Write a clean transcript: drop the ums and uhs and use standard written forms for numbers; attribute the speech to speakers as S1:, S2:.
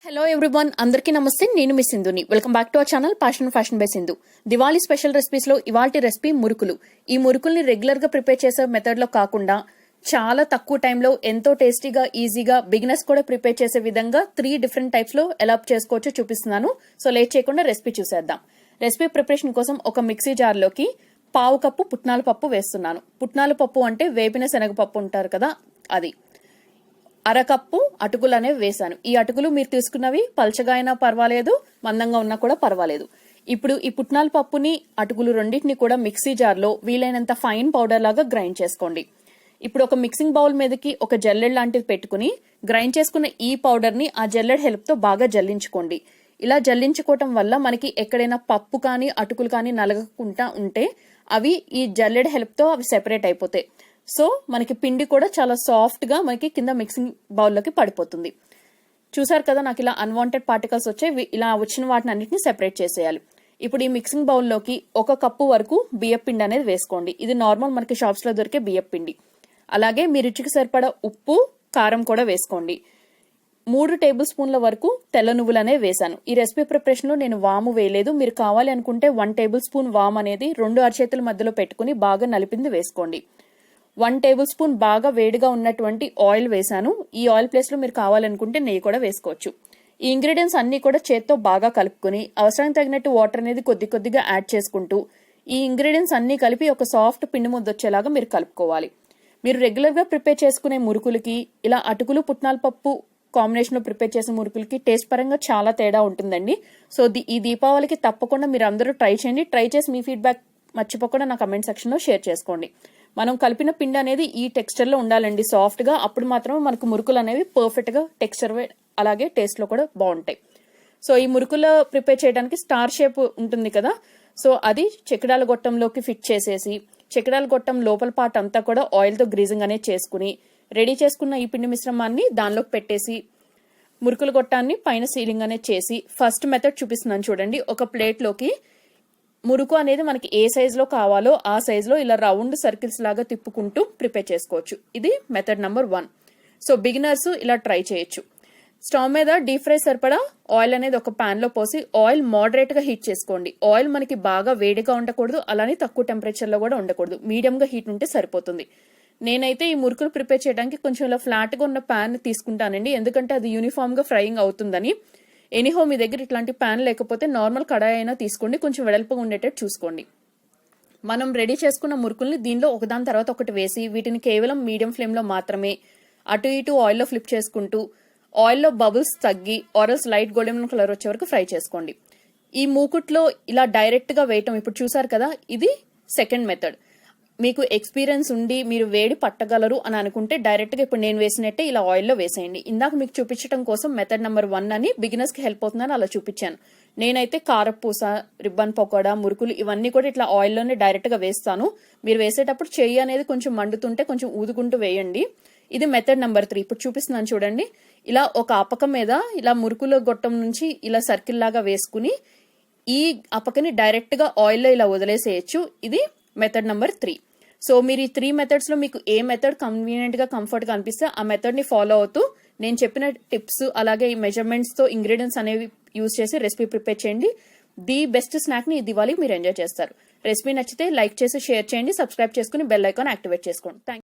S1: Hello everyone, అందరికీ నమస్తే. నేను మీ సింధుని. Welcome back to our channel fashion by Sindhu. Diwali special recipes లో ఇవాల్టి రెసిపీ మురుకులు. ఈ మురుకుల్ని రెగ్యులర్ గా ప్రిపేర్ చేసే మెథడ్ లో కాకుండా చాలా తక్కువ టైంలో ఎంతో టేస్టీగా, ఈజీగా బిగినర్స్ కూడా ప్రిపేర్ చేసే విధంగా 3 డిఫరెంట్ టైప్స్ లో ఎలా చేసుకోవచ్చో చూపిస్తున్నాను. సో లేట్ చేయకుండా రెసిపీ చూసేద్దాం. రెసిపీ ప్రిపరేషన్ కోసం ఒక మిక్సీ జార్ లోకి 1/2 కప్పు పుట్నాల పప్పు వేస్తున్నాను. పుట్నాల పప్పు అంటే వేపిన శనగపప్పు ఉంటారు కదా, అది. 1/2 కప్పు అటుకులు అనేవి వేసాను. ఈ అటుకులు మీరు తీసుకున్నవి పల్చగా అయినా పర్వాలేదు, మందంగా ఉన్నా కూడా పర్వాలేదు. ఇప్పుడు ఈ పుట్నాల పప్పుని, అటుకులు రెండింటిని కూడా మిక్సీ జార్ లో వీలైనంత ఫైన్ పౌడర్ లాగా గ్రైండ్ చేసుకోండి. ఇప్పుడు ఒక మిక్సింగ్ బౌల్ మీదకి ఒక జల్లెడ్ లాంటిది పెట్టుకుని గ్రైండ్ చేసుకున్న ఈ పౌడర్ ని ఆ జల్లెడ్ హెల్ప్ తో బాగా జల్లించుకోండి. ఇలా జల్లించుకోవటం వల్ల మనకి ఎక్కడైనా పప్పు కానీ అటుకులు కానీ నలగకుండా ఉంటే అవి ఈ జల్లెడ్ హెల్ప్ తో అవి సెపరేట్ అయిపోతాయి. సో మనకి పిండి కూడా చాలా సాఫ్ట్ గా మనకి కింద మిక్సింగ్ బౌల్లోకి పడిపోతుంది. చూసారు కదా, నాకు ఇలా అన్వాంటెడ్ పార్టికల్స్ వచ్చాయి. ఇలా వచ్చిన వాటిని అన్నిటిని సెపరేట్ చేసేయాలి. ఇప్పుడు ఈ మిక్సింగ్ బౌల్లోకి 1 కప్పు వరకు బియ్యం పిండి అనేది వేసుకోండి. ఇది నార్మల్ మనకి షాప్స్ లో దొరికే బియ్యం పిండి. అలాగే మీ రుచికి సరిపడా ఉప్పు, కారం కూడా వేసుకోండి. 3 టేబుల్ స్పూన్ల వరకు తెల్ల నువ్వులు అనేవి వేసాను. ఈ రెసిపీ ప్రిపరేషన్ లో నేను వాము వేయలేదు. మీరు కావాలి అనుకుంటే 1 టేబుల్ స్పూన్ వాము అనేది 2 అరచేతుల మధ్యలో పెట్టుకుని బాగా నలిపింది వేసుకోండి. 1 టేబుల్ స్పూన్ బాగా వేడిగా ఉన్నటువంటి ఆయిల్ వేసాను. ఈ ఆయిల్ ప్లేస్ లో మీరు కావాలనుకుంటే నెయ్యి కూడా వేసుకోవచ్చు. ఈ ఇంగ్రీడియంట్స్ అన్ని కూడా చేత్తో బాగా కలుపుకుని అవసరానికి తగినట్టు వాటర్ అనేది కొద్దిగా యాడ్ చేసుకుంటూ ఈ ఇంగ్రీడియంట్స్ అన్ని కలిపి ఒక సాఫ్ట్ పిండి ముద్ద వచ్చేలాగా మీరు కలుపుకోవాలి. మీరు రెగ్యులర్ గా ప్రిపేర్ చేసుకునే మురుకులకి ఇలా అటుకులు పుట్నాల పప్పు కాంబినేషన్ లో ప్రిపేర్ చేసే మురుకులకి టేస్ట్ పరంగా చాలా తేడా ఉంటుందండి. సో ఈ దీపావళికి తప్పకుండా మీరు అందరూ ట్రై చేయండి. ట్రై చేసి మీ ఫీడ్బ్యాక్ మర్చిపోకుండా నా కమెంట్ సెక్షన్ లో షేర్ చేసుకోండి. మనం కలిపిన పిండి అనేది ఈ టెక్స్చర్ లో ఉండాలండి, సాఫ్ట్ గా. అప్పుడు మాత్రమే మనకు మురుకులు అనేవి పర్ఫెక్ట్ గా టెక్స్చర్ అలాగే టేస్ట్ లో కూడా బాగుంటాయి. సో ఈ మురుకులు ప్రిపేర్ చేయడానికి స్టార్ షేప్ ఉంటుంది కదా, సో అది చెక్కడాల గొట్టంలోకి ఫిట్ చేసేసి చెక్కడాల గొట్టం లోపల పార్ట్ అంతా కూడా ఆయిల్ తో గ్రీజింగ్ అనేది చేసుకుని రెడీ చేసుకున్న ఈ పిండి మిశ్రమాన్ని దానిలోకి పెట్టేసి మురుకుల గొట్టాన్ని పైన సీలింగ్ అనేది చేసి ఫస్ట్ మెథడ్ చూపిస్తున్నాను చూడండి. ఒక ప్లేట్ లోకి మురుకు అనేది మనకి ఏ సైజ్ లో కావాలో ఆ సైజ్ లో ఇలా రౌండ్ సర్కిల్స్ లాగా తిప్పుకుంటూ ప్రిపేర్ చేసుకోవచ్చు. ఇది మెథడ్ నెంబర్ 1. సో బిగినర్స్ ఇలా ట్రై చేయొచ్చు. స్టవ్ మీద డీప్ ఫ్రై సరిపడా ఆయిల్ అనేది ఒక పాన్ లో పోసి ఆయిల్ మోడరేట్ గా హీట్ చేసుకోండి. ఆయిల్ మనకి బాగా వేడిగా ఉండకూడదు, అలానే తక్కువ టెంపరేచర్ లో కూడా ఉండకూడదు. మీడియం గా హీట్ ఉంటే సరిపోతుంది. నేనైతే ఈ మురుకులు ప్రిపేర్ చేయడానికి కొంచెం ఇలా ఫ్లాట్ గా ఉన్న పాన్ తీసుకుంటానండి, ఎందుకంటే అది యూనిఫామ్ గా ఫ్రైయింగ్ అవుతుందని. ఎనీహో మీ దగ్గర ఇట్లాంటి ప్యాన్ లేకపోతే నార్మల్ కడాయి అయినా తీసుకోండి, కొంచెం వెడల్పుగా ఉండేటట్టు చూసుకోండి. మనం రెడీ చేసుకున్న మురుకుల్ని దీనిలో ఒకదాని తర్వాత ఒకటి వేసి వీటిని కేవలం మీడియం ఫ్లేమ్ లో మాత్రమే అటు ఇటు ఆయిల్లో ఫ్లిప్ చేసుకుంటూ ఆయిల్లో బబుల్స్ తగ్గి ఆరల్స్ లైట్ గోల్డెన్ కలర్ వచ్చే వరకు ఫ్రై చేసుకోండి. ఈ మూకుట్లో ఇలా డైరెక్ట్ గా వేయటం ఇప్పుడు చూసారు కదా, ఇది సెకండ్ మెథడ్. మీకు ఎక్స్పీరియన్స్ ఉండి మీరు వేడి పట్టగలరు అని అనుకుంటే డైరెక్ట్ గా ఇప్పుడు నేను వేసినట్టే ఇలా ఆయిల్లో వేసేయండి. ఇందాక మీకు చూపించడం కోసం మెథడ్ నెంబర్ 1 అని బిగినర్స్ కి హెల్ప్ అవుతుందని అలా చూపించాను. నేనైతే కారపూస, రిబ్బన్ పకోడా, మురుకులు ఇవన్నీ కూడా ఇట్లా ఆయిల్లోనే డైరెక్ట్ గా వేస్తాను. మీరు వేసేటప్పుడు చెయ్యి అనేది కొంచెం మండుతుంటే కొంచెం ఊదుకుంటూ వేయండి. ఇది మెథడ్ నెంబర్ 3. ఇప్పుడు చూపిస్తున్నాను చూడండి. ఇలా ఒక అపకం మీద ఇలా మురుకుల గొట్టం నుంచి ఇలా సర్కిల్ లాగా వేసుకుని ఈ అపకని డైరెక్ట్ గా ఆయిల్లో ఇలా వదిలేసేయచ్చు. ఇది మెథడ్ నెంబర్ 3. సో మీరు ఈ 3 మెథడ్స్ లో మీకు ఏ మెథడ్ కన్వీనియంట్ గా కంఫర్ట్ గా అనిపిస్తే ఆ మెథడ్ ని ఫాలో అవుతూ నేను చెప్పిన టిప్స్ అలాగే ఈ మెజర్మెంట్స్ తో ఇంగ్రీడియంట్స్ అనేవి యూజ్ చేసి రెసిపీ ప్రిపేర్ చేయండి. ది బెస్ట్ స్నాక్ ని ఈ దివాళీ మీరు ఎంజాయ్ చేస్తారు. రెసిపీ నచ్చితే లైక్ చేసి షేర్ చేయండి, సబ్స్క్రైబ్ చేసుకుని బెల్ ఐకాన్ యాక్టివేట్ చేసుకోండి.